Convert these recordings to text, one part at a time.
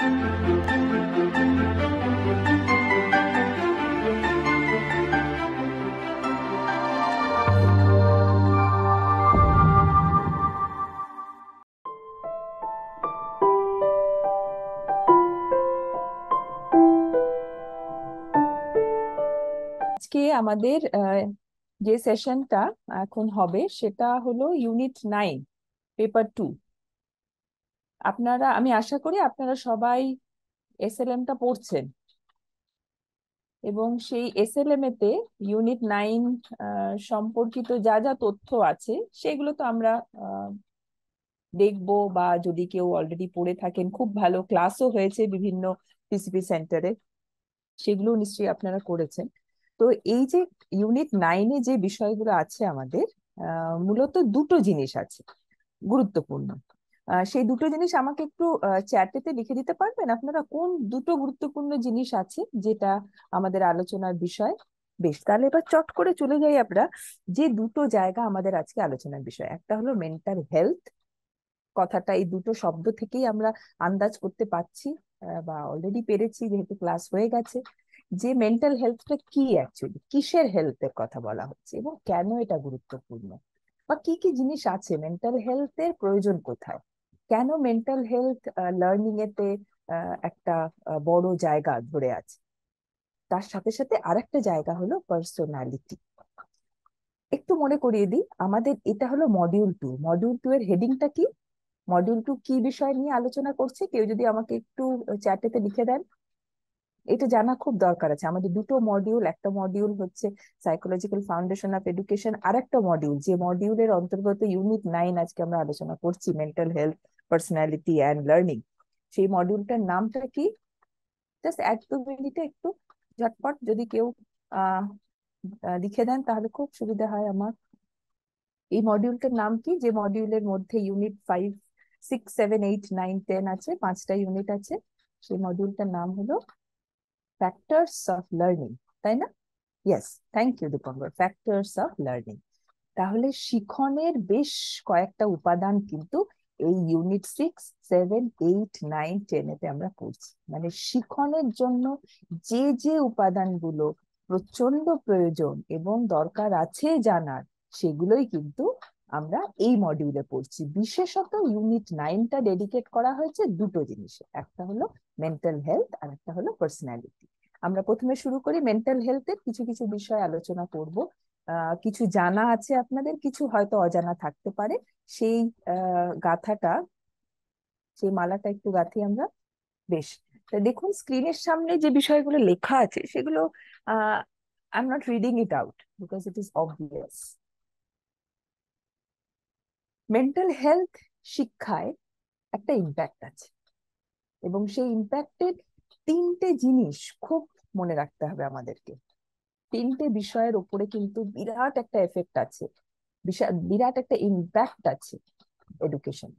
আজকে আমাদের যে সেশনটা এখন হবে সেটা হলো ইউনিট 9 পেপার 2। আমি আশা করি আপনারা সবাই এসএলএম টা পড়ছেন, এবং সেই এসএলএম এতে ইউনিট 9 সম্পর্কিত যা যা তথ্য আছে সেগুলো তো আমরা দেখবো, বা যদি কেউ অলরেডি পড়ে থাকেন খুব ভালো, ক্লাসও হয়েছে বিভিন্ন পিসিপি সেন্টারে, সেগুলো নিশ্চয়ই আপনারা করেছেন। তো এই যে ইউনিট 9-এ যে বিষয়গুলো আছে আমাদের, মূলত দুটো জিনিস আছে গুরুত্বপূর্ণ। সেই দুটো জিনিস আমাকে একটু চ্যাটেতে লিখে দিতে পারবেন আপনারা, কোন দুটো গুরুত্বপূর্ণ জিনিস আছে যেটা আমাদের আলোচনার বিষয়? বেশ, তাহলে এবার চট করে চলে যাই আমরা। যে দুটো জায়গা আমাদের আজকে আলোচনার বিষয়, একটা হলো মেন্টাল হেলথ। কথাটা এই দুটো শব্দ থেকেই আমরা আন্দাজ করতে পারছি, বা অলরেডি পেরেছি যেহেতু ক্লাস হয়ে গেছে, যে মেন্টাল হেলথটা কি, অ্যাকচুয়ালি কিসের হেলথের কথা বলা হচ্ছে এবং কেন এটা গুরুত্বপূর্ণ, বা কি কি জিনিস আছে, মেন্টাল হেলথের প্রয়োজন কোথায়, কেন মেন্টাল হেলথ লার্নিং এতে একটা বড় জায়গা ধরে আছে। তার সাথে সাথে আরেকটা জায়গা হলো পার্সোনালিটি। একটু মনে করিয়ে দিই, আমাদের এটা হলো মডিউল 2। মডিউল 2 এর হেডিংটা কি, মডিউল 2 কি বিষয় নিয়ে আলোচনা করছে, কেউ যদি আমাকে একটু চ্যাটেতে লিখে দেন। এটা জানা খুব দরকার আছে। আমাদের দুটো মডিউল, একটা মডিউল হচ্ছে সাইকোলজিক্যাল ফাউন্ডেশন অফ এডুকেশন, আর একটা মডিউল, যে মডিউলের অন্তর্গত ইউনিট 9 আজকে আমরা আলোচনা করছি, mental health, personality and learning. সেই মডিউলটার নামটা কি? জাস্ট 1-2 মিনিটে একটু ঝটপট যদি কেউ আহ লিখে দেন তাহলে খুব সুবিধা হয় আমার। এই মডিউলটার নাম কি, যে মডিউলের মধ্যে ইউনিট 5, 6, 7, 8, 9, 10 আছে, 5টা ইউনিট আছে? সেই মডিউলটার নাম হলো ফ্যাক্টরস অফ লার্নিং, তাই না? Yes, thank you Dipankar, factors of learning. তাহলে শিখনের বেশ কয়েকটা উপাদান কিন্তু এই ইউনিট 6, 7, 8, 9, 10 এতে আমরা পড়ছি। মানে শিখনের জন্য যে যে উপাদানগুলো প্রচন্ড প্রয়োজন এবং দরকার আছে জানার, সেগুলোই কিন্তু আমরা এই মডিউলে পড়ছি। বিশেষত ইউনিট 9টা ডেডিকেট করা হয়েছে দুটো জিনিসে, একটা হলো মেন্টাল হেলথ আর একটা হলো পার্সোনালিটি। আমরা প্রথমে শুরু করি মেন্টাল হেলথের কিছু কিছু বিষয় আলোচনা করব। কিছু জানা আছে আপনাদের, কিছু হয়তো অজানা থাকতে পারে। সেই গাথাটা, সেই মালাটা একটু গাঁথি আমরা। বেশ, তা দেখুন স্ক্রিনের সামনে যে বিষয়গুলো লেখা আছে সেগুলো, I am not reading it out because it is obvious. Mental health শিক্ষায় একটা ইম্প্যাক্ট আছে, এবং সেই ইম্প্যাক্টের তিনটে জিনিস খুব মনে রাখতে হবে আমাদেরকে। তিনটে বিষয়ের উপরে কিন্তু বিরাট একটা এফেক্ট আছে, বিরাট একটা ইম্প্যাক্ট আছে এডুকেশন।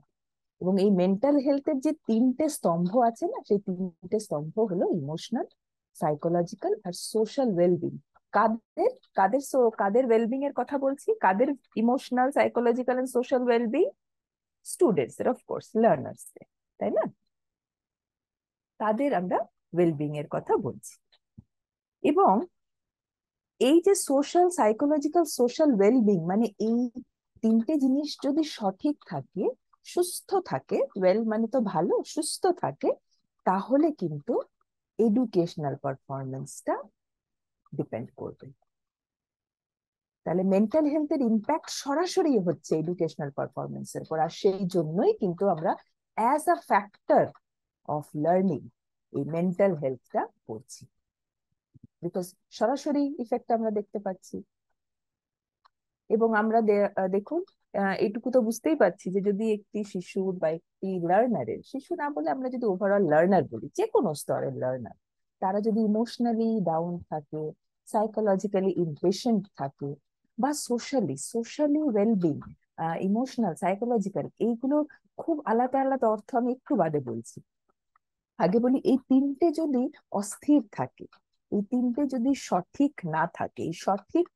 এবং এই মেন্টাল হেলথের যে তিনটে স্তম্ভ আছে না, সেই তিনটে স্তম্ভ হলো ইমোশনাল, সাইকোলজিক্যাল আর সোশ্যাল ওয়েলবিং। কাদের কাদের কাদের ওয়েলবিং এর কথা বলছি, কাদের emotional, psychological and social wellbeing? Students এর, অফকোর্স, লার্নার্স, তাই না? তাদের আমরা ওয়েলবিং এর কথা বলছি। এবং এই যে সোশ্যাল, সাইকোলজিক্যাল, সোশ্যাল ওয়েলবিং, মানে এই তিনটে জিনিস যদি সঠিক থাকে, সুস্থ থাকে, ওয়েল মানে তো ভালো, সুস্থ থাকে, তাহলে কিন্তু এডুকেশনাল পারফরমেন্সটা ডিপেন্ড করবে। তাহলে মেন্টাল হেলথের ইম্প্যাক্ট সরাসরি হচ্ছে এডুকেশনাল পারফরমেন্সের উপর, আর সেই জন্যই কিন্তু আমরা as a factor of learning এই মেন্টাল হেলথটা পড়ছি, বিকজ সরাসরি ইফেক্ট আমরা দেখতে পাচ্ছি। এবং আমরা দেখুন, এটুকু তো বুঝতেই পারছি যে যদি একটি শিশুর বা একটি লার্নারের, শিশু না বলে আমরা যদি ওভারঅল লার্নার বলি, যে কোনো স্তরের লার্নার, তারা যদি ইমোশনালি ডাউন থাকে, সাইকোলজিক্যালি ইমপেশেন্ট থাকে, বা সোশ্যালি ওয়েলবিং, ইমোশনাল, সাইকোলজিক্যাল, এইগুলোর খুব আলাদা আলাদা অর্থ আমি একটু বাদে বলছি। আগে বলি, এই তিনটে যদি অস্থির থাকে, এই তিনটে যদি সঠিক না থাকে, এই সঠিক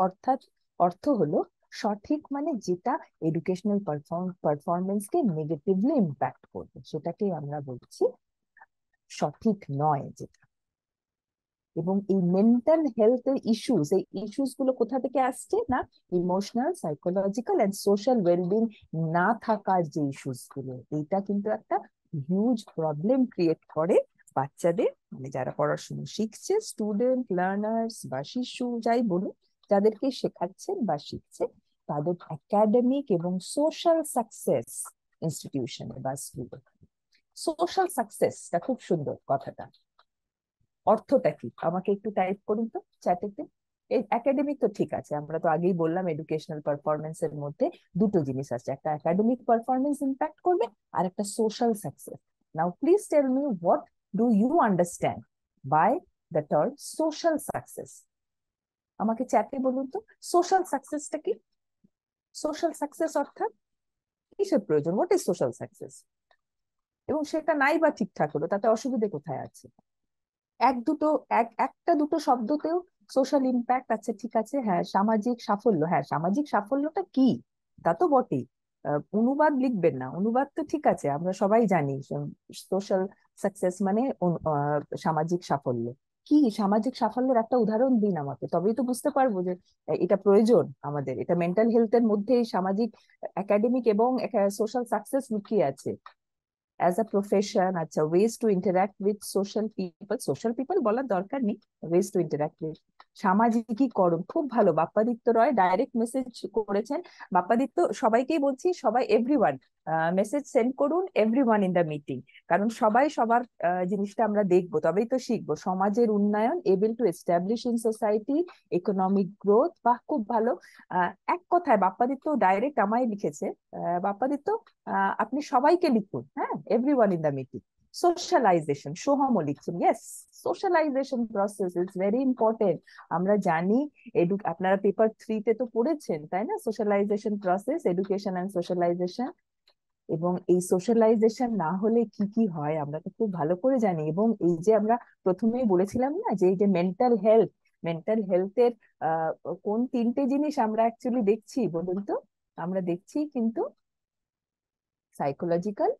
অর্থাৎ অর্থ হলো সঠিক মানে যেটা এডুকেশনাল পারফরমেন্সকে নেগেটিভলি ইম্প্যাক্ট করবে, সেটাকে আমরা বলছি সঠিক নয় যেটা। এবং এই মেন্টাল হেলথের ইস্যুস, এই ইস্যুস গুলো কোথা থেকে আসছে না, emotional, psychological and social wellbeing না থাকার যে ইস্যুস গুলো, এইটা কিন্তু একটা হিউজ প্রবলেম ক্রিয়েট করে বাচ্চাদের, মানে যারা পড়াশোনা শিখছে, স্টুডেন্ট, লার্নার্স বা শিশু যাই বলুন, যাদেরকে শেখাচ্ছেন বা শিখছে, তাদের একাডেমিক এবং সোশ্যাল সাকসেস ইনস্টিটিউশনে বা স্কুলে। সোশ্যাল সাকসেসটা খুব সুন্দর কথাটা, অর্থটা কি আমাকে একটু টাইপ করুন তো চ্যাটেতে। এই একাডেমিক তো ঠিক আছে, আমরা তো আগেই বললাম এডুকেশনাল পারফরমেন্স এর মধ্যে দুটো জিনিস আছে, একটা একাডেমিক পারফরমেন্স ইম্প্যাক্ট করবে আর একটা social success. Now please tell me what do you understand by the term social success. আমাকে চ্যাটে বলুন তো সোশ্যাল সাকসেসটা কি। সোশ্যাল সাকসেস অর্থাৎ কিসের প্রয়োজন, হোয়াট ইজ সোশ্যাল সাকসেস? এবং সেটা নাই বা ঠিকঠাক হলো, তাতে অসুবিধে কোথায় আছে? এক দুটো একটা দুটো শব্দতেও সোশ্যাল ইম্প্যাক্ট আছে, ঠিক আছে, হ্যাঁ সামাজিক সাফল্য, হ্যাঁ সামাজিক সাফল্যটা কি তা তো বটেই। অনুবাদ লিখবেন না, অনুবাদ তো ঠিক আছে আমরা সবাই জানি, সোশ্যাল সাকসেস মানে সামাজিক সাফল্য কি, সামাজিক সাফল্যের একটা উদাহরণ দিন আমাকে, তবেই তো বুঝতে পারবো যে এটা প্রয়োজন আমাদের, এটা মেন্টাল হেলথের মধ্যেই সামাজিক, একাডেমিক এবং সোশ্যাল সাকসেস লুকিয়ে আছে অ্যাজ আ প্রফেশন। আচ্ছা, ways to interact with social people, social people বলার দরকার নেই, ওয়েজ টু ইন্টারাক্ট উইথ, সামাজিকীকরণ, খুব ভালো বাপ্পাদিত্য রয় ডাইরেক্ট মেসেজ করেছেন। বাপ্পাদিত্য, সবাইকেই বলছি, সবাই এভরিওয়ান মেসেজ সেন্ড করুন, এভরিওয়ান ইন দ্য মিটিং, কারণ সবাই সবার জিনিসটা আমরা দেখবো, তবেই তো শিখবো। সমাজের উন্নয়ন, able to establish in society economic growth, বাহ খুব ভালো। এক কথায় বাপ্পাদিত্য ডাইরেক্ট আমায় লিখেছে, বাপ্পাদিত্য আপনি সবাইকে লিখুন, হ্যাঁ everyone in the meeting. Socialization, সোহমও লিখছেন, yes, socialization process is very important. আমরা জানি, আপনারা পেপার 3-তে তো পড়েছেন তাই না, socialization process, education and socialization. এবং এই সোশ্যালাইজেশন না হলে কি কি হয় আমরা তো খুব ভালো করে জানি। এবং এই যে আমরা প্রথমেই বলেছিলাম না যে এই যে মেন্টাল হেলথ, মেন্টাল হেলথের আহ কোন 3টে জিনিস আমরা অ্যাকচুয়ালি দেখছি বলুন তো? আমরা দেখছি কিন্তু সাইকোলজিক্যাল,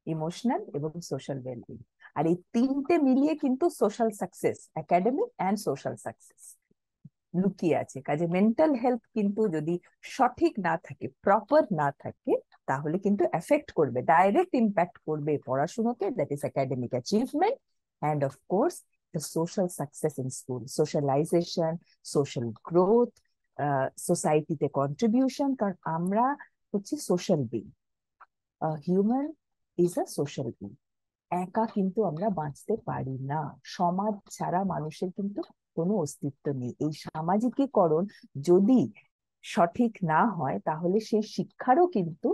ইমোশনাল এবং সোশ্যাল ওয়েলবিং। আর এই 3টে মিলিয়ে কিন্তু social success, academic and social success লুকিয়ে আছে। কাজে মেন্টাল হেলথ কিন্তু যদি সঠিক না থাকে, প্রপার না থাকে, তাহলে কিন্তু এফেক্ট করবে, ডাইরেক্ট ইম্প্যাক্ট করবে পড়াশোনাকে, that is academic achievement and of course the social success in school, socialization, social growth, সোসাইটিতে কন্ট্রিবিউশন। কারণ আমরা হচ্ছে social being, human is a social being. একা কিন্তু আমরা বাঁচতে পারি না, সমাজ ছাড়া মানুষের কিন্তু কোনো অস্তিত্ব নেই। এই সামাজিকীকরণ যদি সঠিক না হয়, তাহলে সেই শিক্ষারও কিন্তু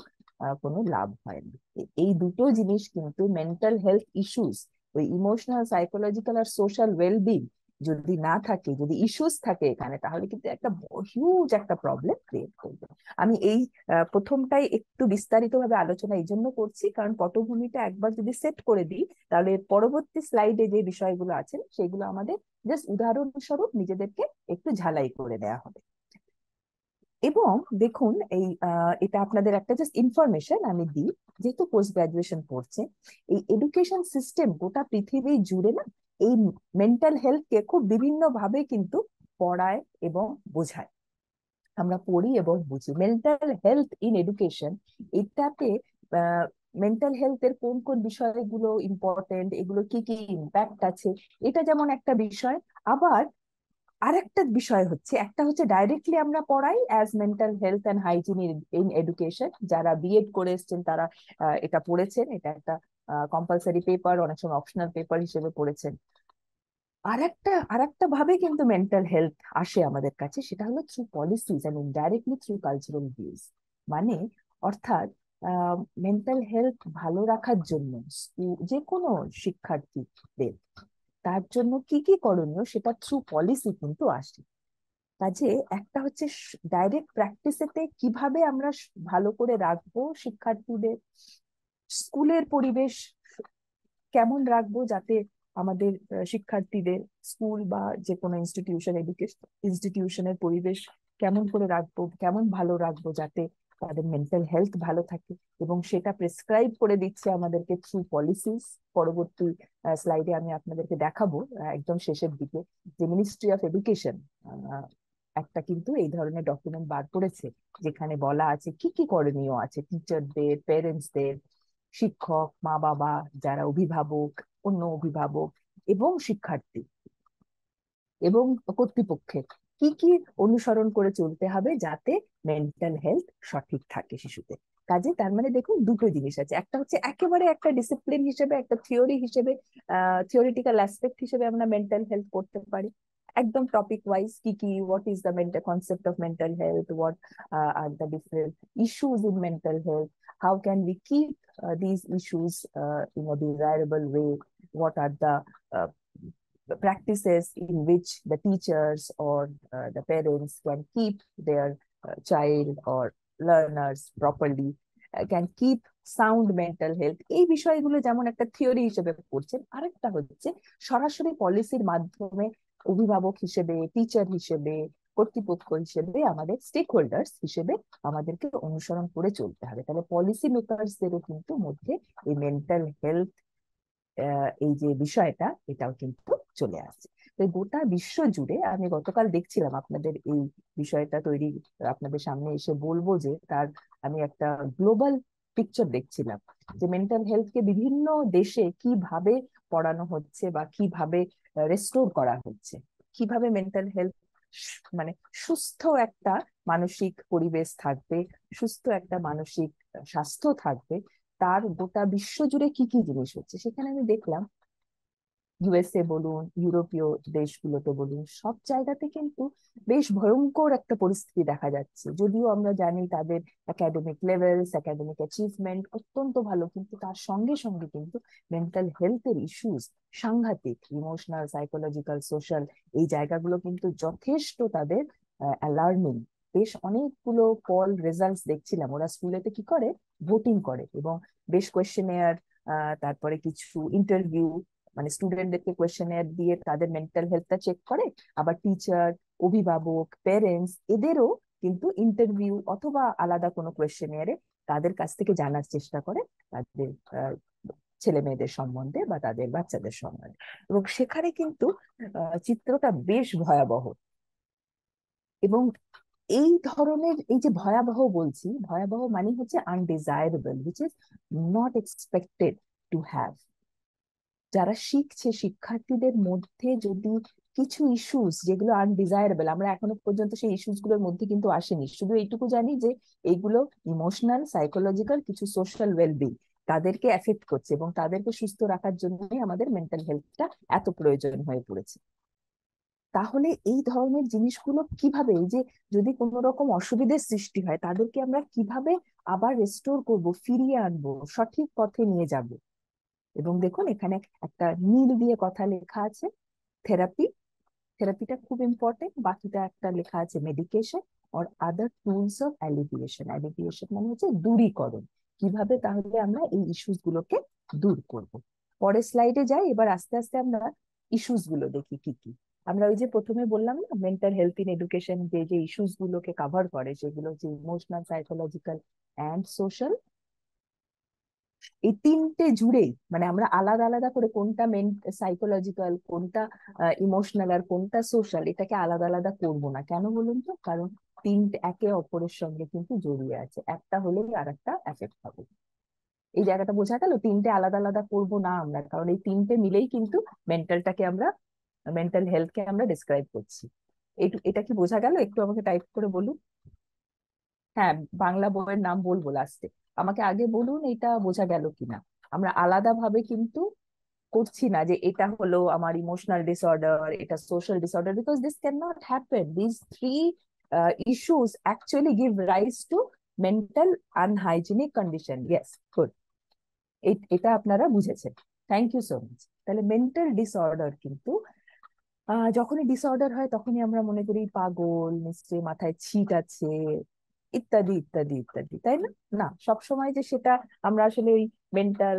কোনো লাভ হয় না। এই দুটো জিনিস কিন্তু মেন্টাল হেলথ ইস্যুস, ওই ইমোশনাল, সাইকোলজিক্যাল আর সোশ্যাল ওয়েলবিং যদি না থাকে, যদি ইস্যুস থাকে এখানে, তাহলে কিন্তু একটা হিউজ একটা প্রবলেম ক্রিয়েট করবে। আমি এই প্রথমটাই একটু বিস্তারিত ভাবে আলোচনা এই জন্য করছি, কারণ পটভূমিটা একবার যদি সেট করে দিই, তাহলে পরবর্তী স্লাইডে যে বিষয়গুলো আছে সেগুলো আমাদের জাস্ট উদাহরণস্বরূপ নিজেদেরকে একটু ঝালাই করে দেওয়া হবে। এবং দেখুন, এই এটা আপনাদের একটা জাস্ট ইনফরমেশন আমি দিই, যেহেতু পোস্ট গ্রাজুয়েশন পড়ছে, এই এডুকেশন সিস্টেম গোটা পৃথিবী জুড়ে না এই মেন্টাল হেলথকে খুব বিভিন্ন ভাবে কিন্তু পড়ায় এবং বোঝায়। আমরা পড়ি এবং বুঝি মেন্টাল হেলথ ইন এডুকেশন, এটাতে মেন্টাল হেলথ এর কোন কোন বিষয়গুলো ইম্পর্টেন্ট, এগুলো কি কি ইম্প্যাক্ট আছে, এটা যেমন একটা বিষয়। আবার আরেকটা বিষয় হচ্ছে, একটা হচ্ছে ডাইরেক্টলি আমরা পড়াই as mental health and hygiene in education, যারা বিএড করে এসছেন তারা এটা পড়েছেন, এটা একটা কম্পালসারি পেপার, অনেক সময় অপশনাল পেপার হিসেবে পড়েছেন। আর একটা ভাবে কিন্তু মেন্টাল হেলথ আসে আমাদের কাছে, সেটা হলো through policies and indirectly through cultural views. মানে অর্থাৎ মেন্টাল হেলথ ভালো রাখার জন্য যে কোনো শিক্ষার্থীদের, তার জন্য কি কি করণীয় সেটা থ্রু পলিসি কিন্তু আসে। কাজে একটা হচ্ছে ডাইরেক্ট প্র্যাকটিসেতে কিভাবে আমরা ভালো করে রাখবো শিক্ষার্থীদের, স্কুলের পরিবেশ কেমন রাখবো যাতে আমাদের শিক্ষার্থীদের, স্কুল বা যে কোনো ইনস্টিটিউশন, এডুকেশন ইনস্টিটিউশনের পরিবেশ কেমন করে রাখবো, কেমন ভালো রাখবো যাতে তাদের মেন্টাল হেলথ ভালো থাকে, এবং সেটা প্রেসক্রাইব করে দিচ্ছে আমাদেরকে থ্রু পলিসিস। পরবর্তী স্লাইডে আমি আপনাদেরকে দেখাবো একদম শেষের দিকে যে মিনিস্ট্রি অফ এডুকেশন একটা কিন্তু এই ধরনের ডকুমেন্ট বার করেছে, যেখানে বলা আছে কি কি করণীয় আছে টিচারদের, প্যারেন্টসদের, শিক্ষক, মা বাবা, যারা অভিভাবক, অন্য অভিভাবক এবং শিক্ষার্থী এবং কর্তৃপক্ষের কি কি অনুসরণ করে চলতে হবে যাতে মেন্টাল হেলথ সঠিক থাকে শিশুদের। কাজে তার মানে দেখুন দুটো জিনিস আছে, একটা হচ্ছে একেবারে একটা ডিসিপ্লিন হিসেবে, একটা থিওরি হিসেবে, থিওরিটিক্যাল অ্যাসপেক্ট হিসেবে আমরা মেন্টাল হেলথ করতে পারি, একদম টপিক ওয়াইজ কি কি, what is the mental concept of mental health, what are the different issues in mental health, how can we keep these issues in a desirable way, what are the practices in which the teachers or the parents can keep their child or learners properly, can keep sound mental health। এই বিষয়গুলো যেমন একটা theory হিসেবে পড়ছেন, আরেকটা হচ্ছে সরাসরি পলিসির মাধ্যমে অভিভাবক হিসেবে, টিচার হিসেবে, কর্তৃপক্ষ হিসেবে, আমাদের স্টেক হোল্ডার্স হিসেবে আমাদেরকে অনুসরণ করে চলতে হবে। তাহলে পলিসি মেকারসদেরও কিন্তু মধ্যে এই মেন্টাল হেলথ এই যে বিষয়টা, এটাও কিন্তু চলে আসছে। তো গোটা বিশ্ব জুড়ে আমি গতকাল দেখছিলাম আপনাদের এই বিষয়টা তৈরি, আপনাদের সামনে এসে বলবো যে তার আমি একটা গ্লোবাল পিকচার দেখছিলাম যে মেন্টাল হেলথকে বিভিন্ন দেশে কিভাবে পড়ানো হচ্ছে বা কিভাবে রেস্টোর করা হচ্ছে, কিভাবে মেন্টাল হেলথ মানে সুস্থ একটা মানসিক পরিবেশ থাকবে, সুস্থ একটা মানসিক স্বাস্থ্য থাকবে, তার গোটা বিশ্ব জুড়ে কি কি জিনিস হচ্ছে সেখানে আমি দেখলাম। ইউএসএ বলুন, ইউরোপীয় দেশগুলোতে বলুন, সব জায়গাতে কিন্তু বেশ ভয়ঙ্কর একটা পরিস্থিতি দেখা যাচ্ছে। যদিও আমরা জানি তাদের একাডেমিক লেভেলস, একাডেমিক অ্যাচিভমেন্ট অত্যন্ত ভালো, কিন্তু তার সঙ্গে সঙ্গে কিন্তু মেন্টাল হেলথের ইস্যুস সাংঘাতিক, ইমোশনাল, সাইকোলজিক্যাল, সোশ্যাল, এই জায়গাগুলো কিন্তু যথেষ্ট তাদের অ্যালার্মিং। বেশ অনেকগুলো পল রেজাল্টস দেখছিলাম, ওরা স্কুলেতে কি করে, ভোটিং করে এবং বেশ কোয়েশ্চেনেয়ার, তারপরে কিছু ইন্টারভিউ, মানে স্টুডেন্টদেরকে কোয়েশ্চেনেয়ার দিয়ে তাদের মেন্টাল হেলথটা চেক করে, আবার টিচার, অভিভাবক, প্যারেন্টস এদেরও কিন্তু ইন্টারভিউ অথবা আলাদা কোনো কোয়েশ্চেনেয়ারে তাদের কাছ থেকে জানার চেষ্টা করে তাদের ছেলে মেয়েদের সম্বন্ধে বা তাদের বাচ্চাদের সম্বন্ধে। এবং সেখানে কিন্তু চিত্রটা বেশ ভয়াবহ। এবং এই ধরনের, এই যে ভয়াবহ বলছি, ভয়াবহ মানে হচ্ছে undesirable, which is not expected to have. যারা শিখছে শিক্ষার্থীদের মধ্যে যদি কিছু ইস্যুস যেগুলো আনডিজায়ারেবল, আমরা এখনো পর্যন্ত সেই ইস্যুস গুলোর মধ্যে কিন্তু আসেনি, শুধু এইটুকু জানি যে এইগুলো ইমোশনাল, সাইকোলজিক্যাল, কিছু সোশ্যাল ওয়েলবিং তাদেরকে এফেক্ট করছে, এবং তাদেরকে সুস্থ রাখার জন্যই আমাদের মেন্টাল হেলথটা এত প্রয়োজন হয়ে পড়েছে। তাহলে এই ধরনের জিনিসগুলো কিভাবে, এই যে যদি কোনো রকম অসুবিধার সৃষ্টি হয় তাদেরকে আমরা কিভাবে আবার রেস্টোর করব, ফিরিয়ে আনবো, সঠিক পথে নিয়ে যাব। এবং দেখুন এখানে একটা নীল দিয়ে কথা লেখা আছে, থেরাপি। থেরাপিটা খুব ইম্পর্টেন্ট, বাকিটা একটা লেখা আছে medication or other tools of অ্যালিভিয়েশন। অ্যালিভিয়েশন মানে হচ্ছে দূরীকরণ, কিভাবে তাহলে আমরা এই ইস্যুস গুলোকে দূর করব। পরের স্লাইডে যাই, এবার আস্তে আস্তে আমরা ইস্যুস গুলো দেখি কি কি। আমরা ওই যে প্রথমে বললাম না, মেন্টাল হেলথ ইন এডুকেশন যে যে ইস্যুস গুলোকে কভার করে সেগুলো হচ্ছে ইমোশনাল, সাইকোলজিক্যাল অ্যান্ড সোশ্যাল। এই তিনটে জুড়েই মানে আমরা আলাদা আলাদা করে কোনটা সাইকোলজিক্যাল, কোনটা ইমোশনাল আর কোনটা সোশ্যাল, এটাকে আলাদা আলাদা করবো না। কেন বলুন তো? কারণ তিনটে একে অপরের সঙ্গে কিন্তু জড়িয়ে আছে, একটা হলেই আর একটা এফেক্ট হবে। এই জায়গাটা বোঝা গেল, তিনটে আলাদা আলাদা করবো না আমরা, কারণ এই তিনটে মিলেই কিন্তু মেন্টালটাকে আমরা, মেন্টাল হেলথকে আমরা ডিসক্রাইব করছি। এটা কি বোঝা গেল? একটু আমাকে টাইপ করে বলুন। হ্যাঁ, বাংলা বইয়ের নাম বলবো লাস্টে, আমাকে আগে বলুন এটা বোঝা গেল কিনা। আমরা আলাদা ভাবে কিন্তু করছি না যে এটা হলো আমার ইমোশনাল ডিসঅর্ডার, এটা social disorder, because this can not happen. This three issues actually give rise to mental unhygienic condition. Yes, good, এটা আপনারা বুঝেছেন, থ্যাংক ইউ সো মাচ। তাহলে মেন্টাল ডিসঅর্ডার কিন্তু যখনই ডিসঅর্ডার হয় তখনই আমরা মনে করি পাগল, নিশ্চয়ই মাথায় ছিট আছে, ইত্যাদি ইত্যাদি ইত্যাদি, তাই না? না, সবসময় যে সেটা আমরা আসলে ওই মেন্টাল,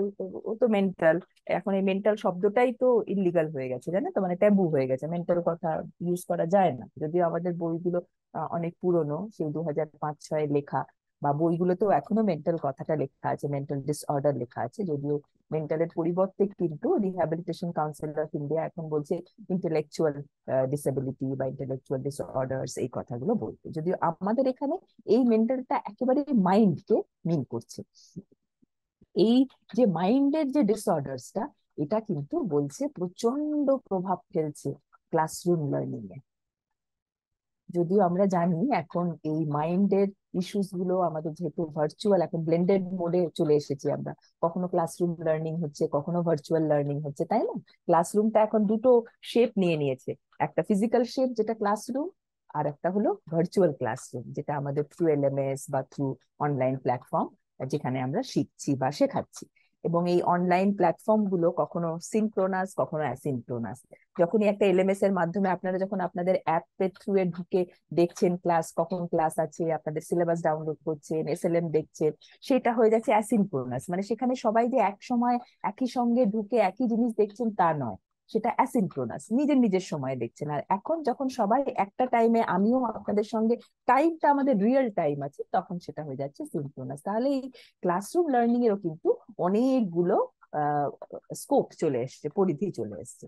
ও তো মেন্টাল, এখন এই মেন্টাল শব্দটাই তো ইলিগাল হয়ে গেছে, জানো তো, মানে ট্যাবু হয়ে গেছে, মেন্টাল কথা ইউজ করা যায় না। যদিও আমাদের বইগুলো অনেক পুরনো, সেই 2005-06 লেখা, বা বইগুলোতেও এখনো মেন্টাল কথাটা লেখা আছে, মেন্টাল ডিসঅর্ডার লেখা আছে, যদিও মেন্টালের পরিবর্তে কিন্তু রিহ্যাবিলিটেশন কাউন্সিল অফ ইন্ডিয়া এখন বলছে ইন্টেলেকচুয়াল ডিসেবিলিটি বা ইন্টেলেকচুয়াল ডিসঅর্ডার্স, এই কথাগুলো বলতে, যদিও আমাদের এখানে এই মেন্টালটা একেবারে মাইন্ডকে মিন করছে। এই যে মাইন্ডের যে ডিসঅর্ডার্সটা, এটা কিন্তু বলছে প্রচন্ড প্রভাব ফেলছে ক্লাসরুম লার্নিং এ। যদিও আমরা জানি এখন এই মাইন্ডের ইস্যুস গুলো আমাদের যেহেতু ভার্চুয়াল, এখন ব্লেন্ডেড মোডে চলে এসেছি আমরা, কখনো ক্লাসরুম লার্নিং হচ্ছে, কখনো ভার্চুয়াল লার্নিং হচ্ছে, তাই না? ক্লাসরুমটা এখন দুটো শেপ নিয়ে নিয়েছে, একটা ফিজিক্যাল শেপ যেটা ক্লাসরুম, আর একটা হলো ভার্চুয়াল ক্লাসরুম যেটা আমাদের থ্রু এলএমএস বা থ্রু অনলাইন প্ল্যাটফর্ম, যেখানে আমরা শিখছি বা শেখাচ্ছি। এবং এই অনলাইন প্ল্যাটফর্ম গুলো কখনো সিনক্রোনাস, কখনো অ্যাসিনক্রোনাস। যখনই একটা এলএমএস এর মাধ্যমে আপনারা যখন আপনাদের অ্যাপের থ্রু এ ঢুকে দেখছেন ক্লাস, কখন ক্লাস আছে, আপনাদের সিলেবাস ডাউনলোড করছেন, এসএলএম দেখছেন, সেটা হয়ে যাচ্ছে অ্যাসিনক্রোনাস, মানে সেখানে সবাই যে এক সময় একই সঙ্গে ঢুকে একই জিনিস দেখছেন তা নয়, সেটা অ্যাসিনক্রোনাস, নিজের নিজের সময় দেখছেন। আর এখন যখন সবাই একটা টাইমে, আমিও আপনাদের সঙ্গে, টাইমটা আমাদের রিয়েল টাইম আছে, তখন সেটা হয়ে যাচ্ছে সিনক্রোনাস। তাহলে এই ক্লাসরুম লার্নিং এরও কিন্তু অনেকগুলো স্কোপ চলে এসছে, পরিধি চলে এসছে।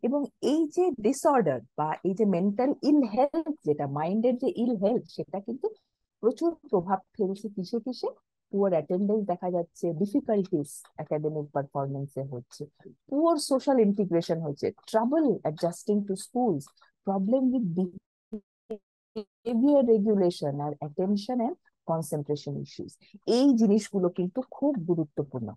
এবং এই যে ডিসঅর্ডার বা এই যে মেন্টাল ইল হেলথ, যেটা মাইন্ডের যে ইল হেলথ, সেটা কিন্তু প্রচুর প্রভাব ফেলছে কিসে কিসে। পুয়ার অ্যাটেন্ডেন্স দেখা যাচ্ছে, ডিফিকাল্টিস একাডেমিক পারফরমেন্সে হচ্ছে, পুয়ার সোশ্যাল ইন্টিগ্রেশন হচ্ছে, trouble adjusting to schools, problem with behaviour regulation আর অ্যাটেনশন এন্ড কনসেন্ট্রেশন ইস্যুস। এই জিনিসগুলো কিন্তু খুব গুরুত্বপূর্ণ।